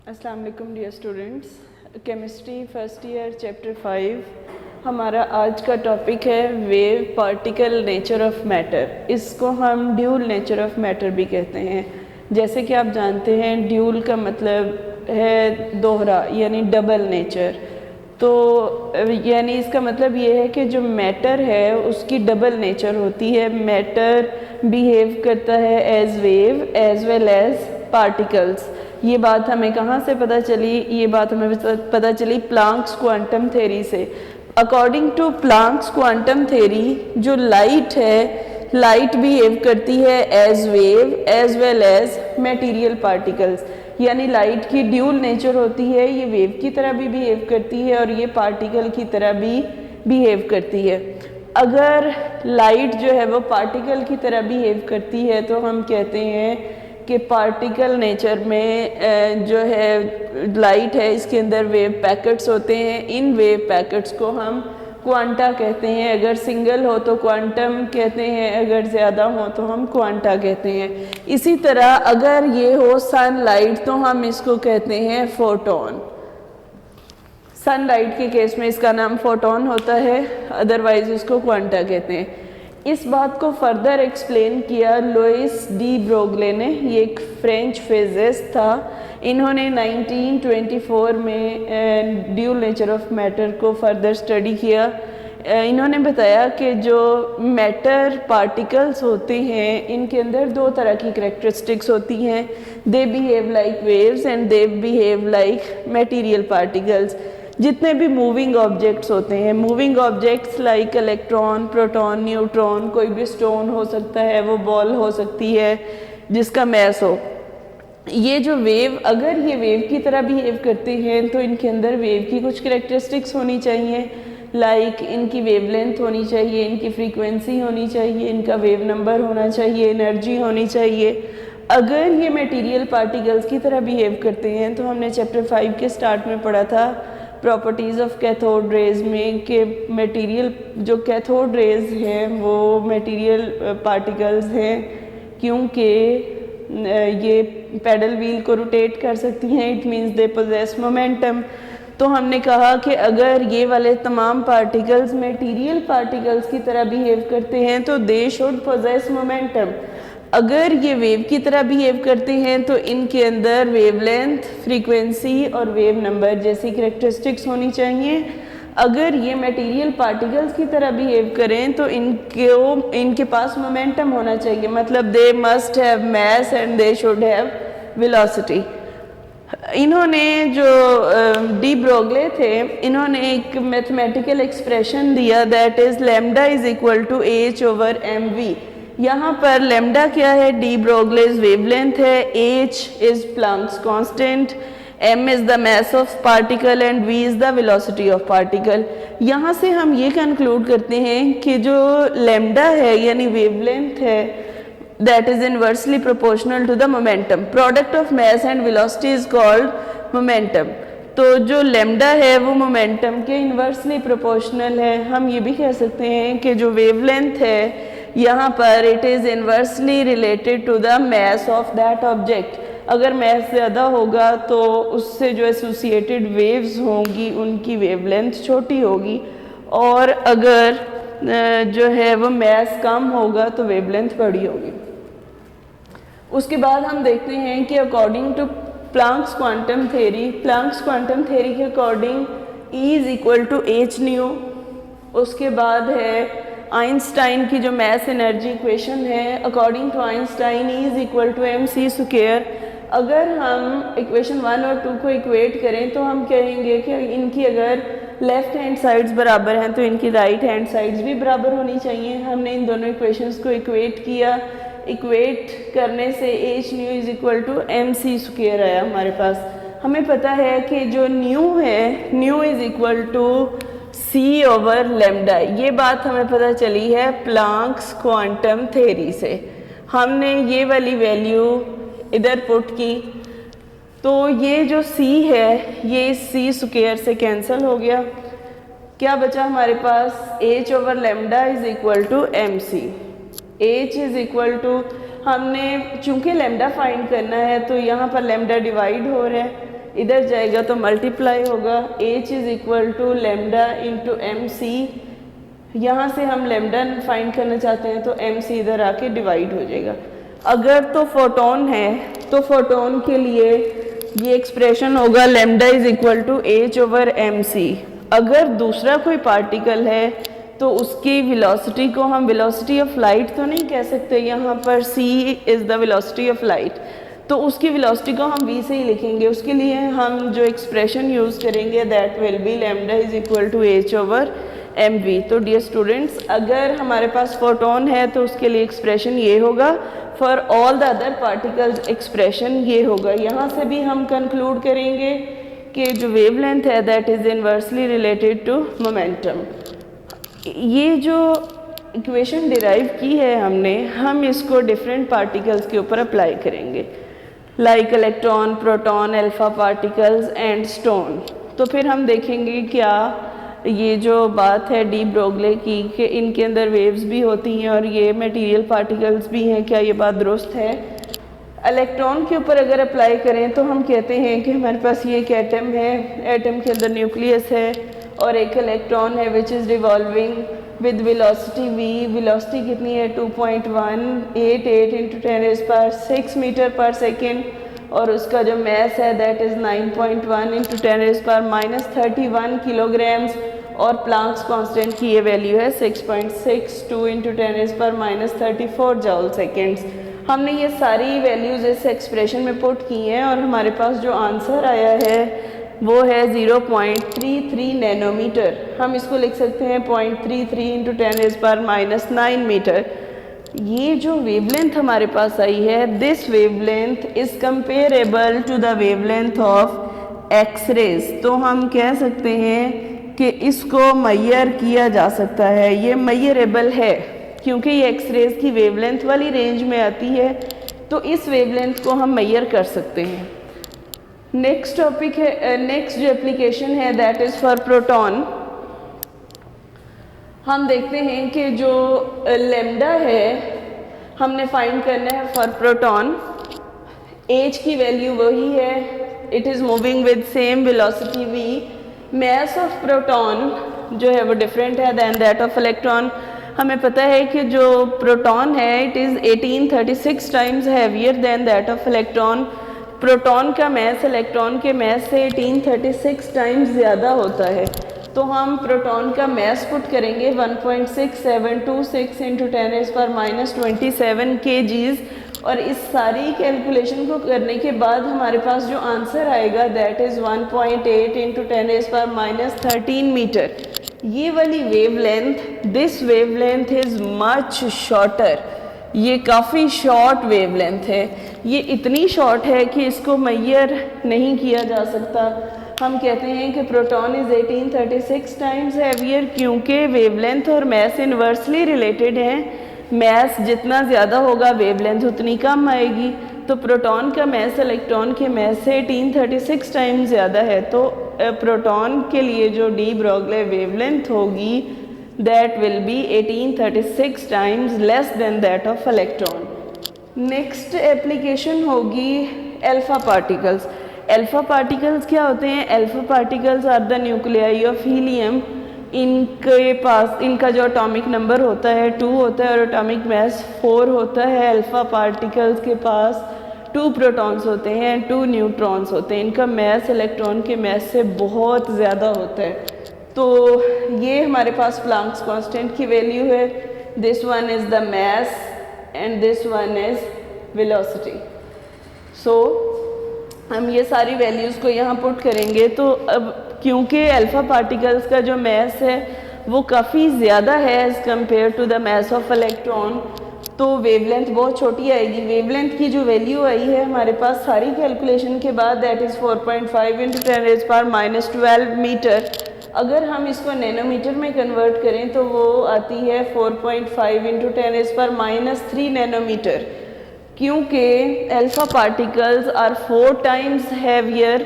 अस्सलाम वालेकुम dear students, chemistry first year chapter 5 हमारा आज का टॉपिक है wave particle nature of matter. इसको हम ड्यूल नेचर ऑफ मैटर भी कहते हैं। जैसे कि आप जानते हैं ड्यूल का मतलब है दोहरा यानी डबल नेचर। तो यानी इसका मतलब ये है कि जो मैटर है उसकी डबल नेचर होती है। मैटर बिहेव करता है as wave as well as particles. ये बात हमें कहाँ से पता चली? ये बात हमें पता चली प्लांक्स क्वांटम थ्योरी से। According to Planck's quantum theory जो लाइट है, लाइट बिहेव करती है as wave as well as material particles. यानी लाइट की ड्यूल नेचर होती है, ये वेव की तरह भी बिहेव करती है और ये पार्टिकल की तरह भी बिहेव करती है। अगर लाइट जो है वो पार्टिकल की तरह बिहेव करती है तो हम कहते हैं कि पार्टिकल नेचर में जो है लाइट है इसके अंदर वेव पैकेट्स होते हैं। इन वेव पैकेट्स को हम क्वांटा कहते हैं। अगर सिंगल हो तो क्वांटम कहते हैं, अगर ज़्यादा हो तो हम क्वांटा कहते हैं। इसी तरह अगर ये हो सनलाइट तो हम इसको कहते हैं फोटोन। सनलाइट के केस में इसका नाम फोटोन होता है, अदरवाइज इसको क्वांटा कहते हैं। इस बात को फर्दर एक्सप्लेन किया लुइस डी ब्रोगले ने। ये एक फ्रेंच फिजिसिस्ट था। इन्होंने 1924 में ड्यूल नेचर ऑफ मैटर को फर्दर स्टडी किया। इन्होंने बताया कि जो मैटर पार्टिकल्स होते हैं इनके अंदर दो तरह की करैक्टरिस्टिक्स होती हैं। They behave like waves and they behave like material particles. जितने भी मूविंग ऑब्जेक्ट्स होते हैं, moving objects like electron, proton, neutron, कोई भी स्टोन हो सकता है, वो बॉल हो सकती है जिसका मैस हो। ये जो वेव, अगर ये वेव की तरह बिहेव करते हैं तो इनके अंदर वेव की कुछ करैक्टरिस्टिक्स होनी चाहिए। लाइक इनकी वेवलेंथ होनी चाहिए, इनकी फ्रीक्वेंसी होनी चाहिए, इनका वेव नंबर होना चाहिए, एनर्जी होनी चाहिए। अगर ये मटेरियल पार्टिकल्स की तरह बिहेव करते हैं तो हमने चैप्टर 5 के स्टार्ट में पढ़ा था प्रॉपर्टीज़ ऑफ कैथोड रेज में कि मटेरियल जो कैथोड रेज हैं वो मटेरियल पार्टिकल्स हैं क्योंकि ये पैडल व्हील को रोटेट कर सकती हैं। It means they possess momentum. तो हमने कहा कि अगर ये वाले तमाम पार्टिकल्स मटेरियल पार्टिकल्स की तरह बिहेव करते हैं तो दे शुड पोजेस मोमेंटम। अगर ये वेव की तरह बिहेव करते हैं तो इनके अंदर वेवलेंथ, फ्रीक्वेंसी और वेव नंबर जैसी करैक्टरिस्टिक्स होनी चाहिए। अगर ये मटेरियल पार्टिकल्स की तरह बिहेव करें तो इनके पास मोमेंटम होना चाहिए। मतलब they must have mass and they should have velocity. इन्होंने जो डी ब्रोगले थे, इन्होंने एक मैथमेटिकल एक्सप्रेशन दिया that is lambda is equal to h over m v. यहाँ पर लैम्डा क्या है? डी ब्रोगलेज वेवलेंथ है, h is Planck's constant, m is the mass of particle and v is the velocity of particle. यहाँ से हम ये conclude करते हैं कि जो लैम्डा है यानी वेवलेंथ है that is inversely proportional to the momentum. Product of mass and velocity is called momentum. तो जो लैम्डा है वो मोमेंटम के इनवर्सली प्रोपोर्शनल है। हम ये भी कह सकते हैं कि जो वेवलेंथ है यहाँ पर it is inversely related to the mass of that object. अगर मास ज़्यादा होगा तो उससे जो एसोसिएटेड वेव्स होंगी उनकी वेवलेंथ छोटी होगी, और अगर जो है वो मास कम होगा तो वेवलेंथ बड़ी होगी। उसके बाद हम देखते हैं कि according to Planck's quantum theory, Planck's quantum theory के according E is equal to h nu. उसके बाद है आइंस्टाइन की जो मैस एनर्जी इक्वेशन है, according to Einstein E is equal to m c square. अगर हम इक्वेशन 1 और 2 को इक्वेट करें तो हम कहेंगे कि इनकी अगर लेफ्ट हैंड साइड्स बराबर हैं तो इनकी राइट हैंड साइड्स भी बराबर होनी चाहिए। हमने इन दोनों इक्वेशंस को इक्वेट किया। इक्वेट करने से h nu is equal to m c square आया हमारे पास। हमें पता है कि जो न्यू है, nu is equal to c over lambda. ये बात हमें पता चली है प्लांक्स क्वांटम थ्योरी से। हमने ये वाली वैल्यू इधर पुट की तो ये जो सी है ये सी स्क्वायर से कैंसिल हो गया। क्या बचा हमारे पास? H over lambda is equal to m c. H is equal to, हमने चूंकि लैम्डा फाइंड करना है तो यहाँ पर लैम्डा डिवाइड हो रहा है, इधर जाएगा तो मल्टीप्लाई होगा, h is equal to lambda into m c. यहाँ से हम लेमडा फाइंड करना चाहते हैं तो एम सी इधर आके डिवाइड हो जाएगा। अगर तो फोटोन है तो फोटोन के लिए ये एक्सप्रेशन होगा lambda is equal to h over m c. अगर दूसरा कोई पार्टिकल है तो उसकी वेलोसिटी को हम वेलोसिटी ऑफ लाइट तो नहीं कह सकते, यहाँ पर c is the velocity of light, तो उसकी वेलोसिटी को हम v से ही लिखेंगे। उसके लिए हम जो एक्सप्रेशन यूज़ करेंगे that will be lambda is equal to h over m v. तो डियर स्टूडेंट्स, अगर हमारे पास फोटोन है तो उसके लिए एक्सप्रेशन ये होगा, for all the other particles expression ये होगा। यहाँ से भी हम कंक्लूड करेंगे कि जो वेवलेंथ है that is inversely related to momentum. ये जो इक्वेशन डिराइव की है हमने, हम इसको डिफरेंट पार्टिकल्स के ऊपर अप्लाई करेंगे, like electron, proton, alpha particles and stone. तो फिर हम देखेंगे क्या ये जो बात है डी ब्रोगले की कि इनके अंदर वेव्स भी होती हैं और ये मटेरियल पार्टिकल्स भी हैं, क्या ये बात दुरुस्त है। इलेक्ट्रॉन के ऊपर अगर अप्लाई करें तो हम कहते हैं कि हमारे पास ये एक एटम है, एटम के अंदर न्यूक्लियस है और एक इलेक्ट्रॉन है which is revolving with velocity v। Velocity कितनी है 2.188 इंटू 10⁻6 मीटर पर सेकेंड, और उसका जो मैस है दैट इज़ 9.1 इंटू 10⁻31 किलोग्राम्स, और प्लांक्स कांस्टेंट की ये वैल्यू है 6.62 इंटू 10⁻34 जॉल सेकेंड्स। हमने ये सारी वैल्यूज़ इस एक्सप्रेशन में पुट की हैं और हमारे पास जो आंसर आया है वो है 0.33 नैनोमीटर। हम इसको लिख सकते हैं 0.33 इंटू 10⁻9 मीटर। ये जो वेवलेंथ हमारे पास आई है, this wavelength is comparable to the wavelength of X rays. तो हम कह सकते हैं कि इसको मैयर किया जा सकता है, ये मैयरेबल है क्योंकि ये एक्स रेज की वेवलेंथ वाली रेंज में आती है, तो इस वेवलेंथ को हम मैयर कर सकते हैं। नेक्स्ट टॉपिक है, नेक्स्ट जो एप्लीकेशन है दैट इज़ फॉर प्रोटॉन। हम देखते हैं कि जो लेमडा है हमने फाइंड करना है फॉर प्रोटॉन। एच की वैल्यू वही है, it is moving with same velocity v। Mass of proton जो है वो डिफरेंट है दैन दैट ऑफ इलेक्ट्रॉन। हमें पता है कि जो प्रोटॉन है it is 1836 times heavier than that of electron. Proton का मैस इलेक्ट्रॉन के मैस से 1836 टाइम्स ज़्यादा होता है, तो हम प्रोटॉन का मैस पुट करेंगे 1.6726 इंटू 10⁻27 kgs, और इस सारी कैलकुलेशन को करने के बाद हमारे पास जो आंसर आएगा दैट इज़ 1.8 इंटू 10⁻13 मीटर। ये वाली wavelength, this wavelength is much shorter, ये काफ़ी शॉर्ट वेवलेंथ है। ये इतनी शॉर्ट है कि इसको मैयर नहीं किया जा सकता। हम कहते हैं कि प्रोटॉन इज़ 1836 टाइम्स हैवियर क्योंकि वेवलेंथ और मैस इन्वर्सली रिलेटेड हैं। मैस जितना ज़्यादा होगा वेवलेंथ उतनी कम आएगी, तो प्रोटॉन का मैस इलेक्ट्रॉन के मैस से 1836 टाइम्स ज़्यादा है, तो प्रोटॉन के लिए जो डी ब्रोगले वेवलेंथ होगी that will be 1836 times less than that of electron. Next application होगी अल्फा पार्टिकल्स। अल्फा पार्टिकल्स क्या होते हैं? Alpha particles are the nuclei of helium. इनके पास इनका जो एटॉमिक नंबर होता है 2 होता है और एटॉमिक मास 4 होता है। अल्फा पार्टिकल्स के पास 2 प्रोटॉन्स होते हैं, 2 न्यूट्रॉन्स होते हैं। इनका मास इलेक्ट्रॉन के मास से बहुत ज़्यादा होता है। तो ये हमारे पास प्लांक्स कांस्टेंट की वैल्यू है। This one is the mass and this one is velocity. So हम ये सारी वैल्यूज़ को यहाँ पुट करेंगे, तो अब क्योंकि अल्फा पार्टिकल्स का जो मास है वो काफ़ी ज़्यादा है as compare to the mass of electron, तो वेवलेंथ बहुत छोटी आएगी। वेवलेंथ की जो वैल्यू आई है हमारे पास सारी कैलकुलेशन के बाद दैट इज़ 4.5 इंटू 10⁻12 मीटर। अगर हम इसको नैनोमीटर में कन्वर्ट करें तो वो आती है 4.5 इंटू 10⁻³ नैनोमीटर, क्योंकि alpha particles are 4 times heavier.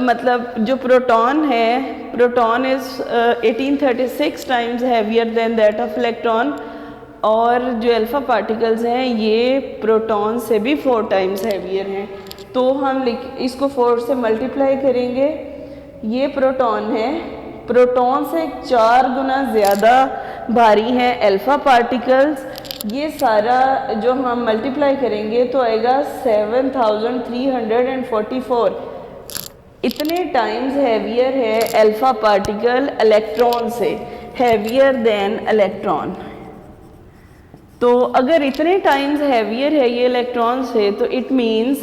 मतलब जो प्रोटॉन है, proton is 1836 times heavier than that of electron, और जो अल्फा पार्टिकल्स हैं ये प्रोटॉन से भी 4 टाइम्स हैवियर हैं। तो हम इसको 4 से मल्टीप्लाई करेंगे। ये प्रोटॉन है, प्रोटॉन से 4 गुना ज़्यादा भारी है अल्फ़ा पार्टिकल्स। ये सारा जो हम मल्टीप्लाई करेंगे तो आएगा 7344। इतने टाइम्स हैवियर है अल्फ़ा पार्टिकल इलेक्ट्रॉन से, हैवियर देन इलेक्ट्रॉन। तो अगर इतने टाइम्स हैवियर है ये इलेक्ट्रॉन से, तो इट मीन्स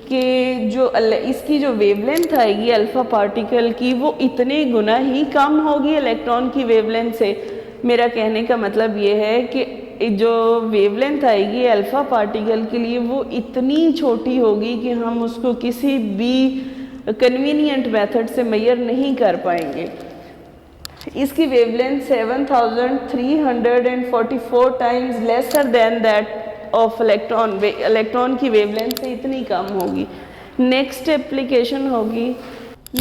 कि जो इसकी जो वेवलेंथ आएगी अल्फ़ा पार्टिकल की, वो इतने गुना ही कम होगी इलेक्ट्रॉन की वेवलेंथ से। मेरा कहने का मतलब ये है कि जो वेवलेंथ आएगी अल्फ़ा पार्टिकल के लिए वो इतनी छोटी होगी कि हम उसको किसी भी कन्वीनियंट मेथड से मेजर नहीं कर पाएंगे। इसकी wavelength 7344 times lesser than that of electron. Electron की वेवलेंथ से इतनी कम होगी। नेक्स्ट एप्लीकेशन होगी,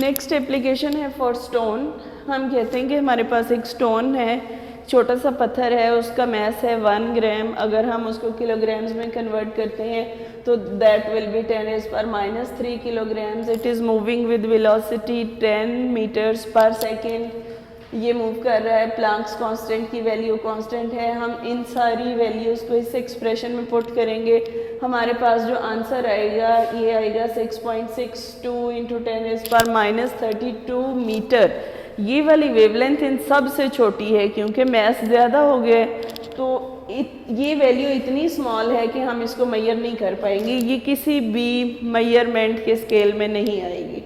नेक्स्ट एप्लीकेशन है फॉर स्टोन। हम कहते हैं कि हमारे पास एक स्टोन है, छोटा सा पत्थर है, उसका मैस है 1 ग्राम। अगर हम उसको किलोग्राम्स में कन्वर्ट करते हैं तो that will be 10⁻³ kilograms. It is moving with velocity 10 metres per second. ये मूव कर रहा है, प्लांक्स कांस्टेंट की वैल्यू कांस्टेंट है। हम इन सारी वैल्यूज़ को इस एक्सप्रेशन में पुट करेंगे, हमारे पास जो आंसर आएगा ये आएगा 6.62 × 10⁻32 मीटर। ये वाली वेवलेंथ इन सब से छोटी है क्योंकि मैस ज़्यादा हो गया, तो ये वैल्यू इतनी स्मॉल है कि हम इसको मेजर नहीं कर पाएंगे, ये किसी भी मेजरमेंट के स्केल में नहीं आएगी।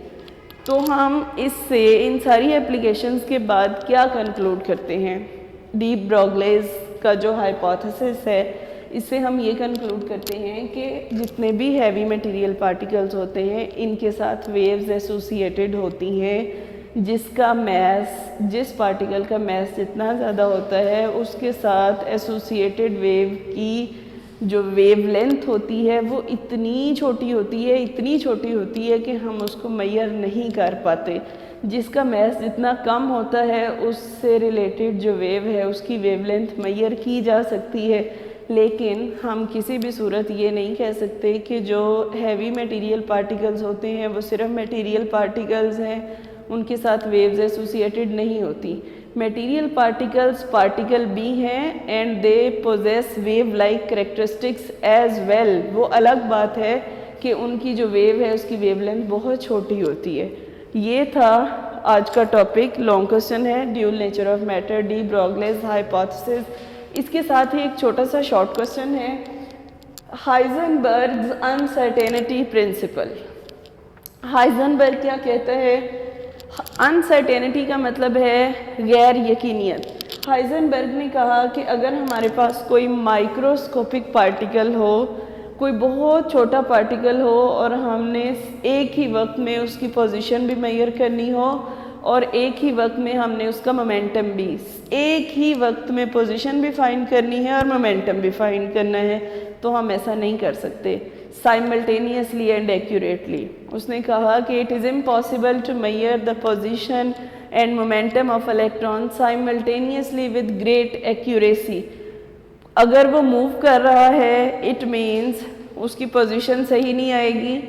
तो हम इससे इन सारी एप्लीकेशंस के बाद क्या कंक्लूड करते हैं, डी ब्रोगलीज का जो हाइपोथेसिस है, इससे हम ये कंक्लूड करते हैं कि जितने भी हैवी मटेरियल पार्टिकल्स होते हैं इनके साथ वेव्स एसोसिएटेड होती हैं, जिसका मैस, जिस पार्टिकल का मैस जितना ज़्यादा होता है उसके साथ एसोसिएटेड वेव की जो वेवलेंथ होती है वो इतनी छोटी होती है, इतनी छोटी होती है कि हम उसको मेजर नहीं कर पाते। जिसका मैस जितना कम होता है उससे रिलेटेड जो वेव है उसकी वेवलेंथ मेजर की जा सकती है, लेकिन हम किसी भी सूरत ये नहीं कह सकते कि जो हैवी मटेरियल पार्टिकल्स होते हैं वो सिर्फ मटेरियल पार्टिकल्स हैं, उनके साथ वेव्स एसोसिएटेड नहीं होती। मटेरियल पार्टिकल्स पार्टिकल भी हैं and they possess wave like characteristics as well. वो अलग बात है कि उनकी जो वेव है उसकी वेवलेंथ बहुत छोटी होती है। ये था आज का टॉपिक, लॉन्ग क्वेश्चन है, dual nature of matter, D Broglie's hypothesis. इसके साथ ही एक छोटा सा शॉर्ट क्वेश्चन है, हाइजेनबर्ग्स अनसर्टेनिटी प्रिंसिपल। हाइजेनबर्ग क्या कहता है? अनसर्टेनिटी का मतलब है गैर यकीनियत। हाइजेनबर्ग ने कहा कि अगर हमारे पास कोई माइक्रोस्कोपिक पार्टिकल हो, कोई बहुत छोटा पार्टिकल हो और हमने एक ही वक्त में उसकी पोजीशन भी मेजर करनी हो और एक ही वक्त में हमने उसका मोमेंटम भी, एक ही वक्त में पोजीशन भी फाइंड करनी है और मोमेंटम भी फाइंड करना है, तो हम ऐसा नहीं कर सकते साइमल्टेनियसली एंड एक्यूरेटली। उसने कहा कि it is impossible to measure the position and momentum of electron simultaneously with great accuracy. अगर वो मूव कर रहा है इट मीन्स उसकी पोजीशन सही नहीं आएगी।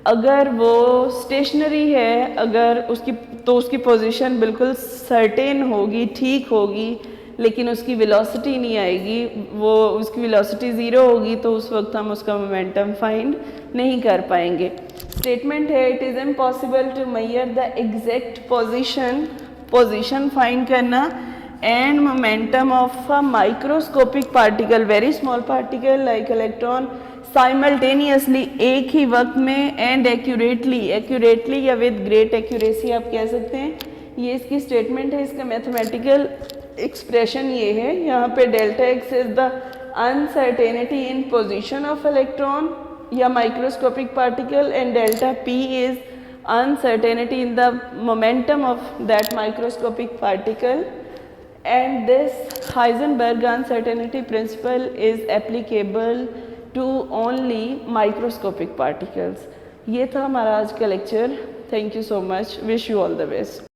अगर वो स्टेशनरी है, अगर उसकी पोजीशन बिल्कुल सर्टेन होगी, ठीक होगी, लेकिन उसकी वेलोसिटी नहीं आएगी, वो उसकी वेलोसिटी ज़ीरो होगी, तो उस वक्त हम उसका मोमेंटम फाइंड नहीं कर पाएंगे। स्टेटमेंट है it is impossible to measure the exact position find करना and momentum of a microscopic particle, very small particle like electron, simultaneously, एक ही वक्त में, एंड एक्यूरेटली या विद ग्रेट एक्यूरेसी आप कह सकते हैं। ये इसकी स्टेटमेंट है। इसका मैथमेटिकल एक्सप्रेशन ये है, यहाँ पे delta x is the uncertainty in position of electron या microscopic particle and delta p is uncertainty in the momentum of that microscopic particle, and this Heisenberg uncertainty principle is applicable to only microscopic particles. ये था हमारा आज का lecture. Thank you so much, wish you all the best.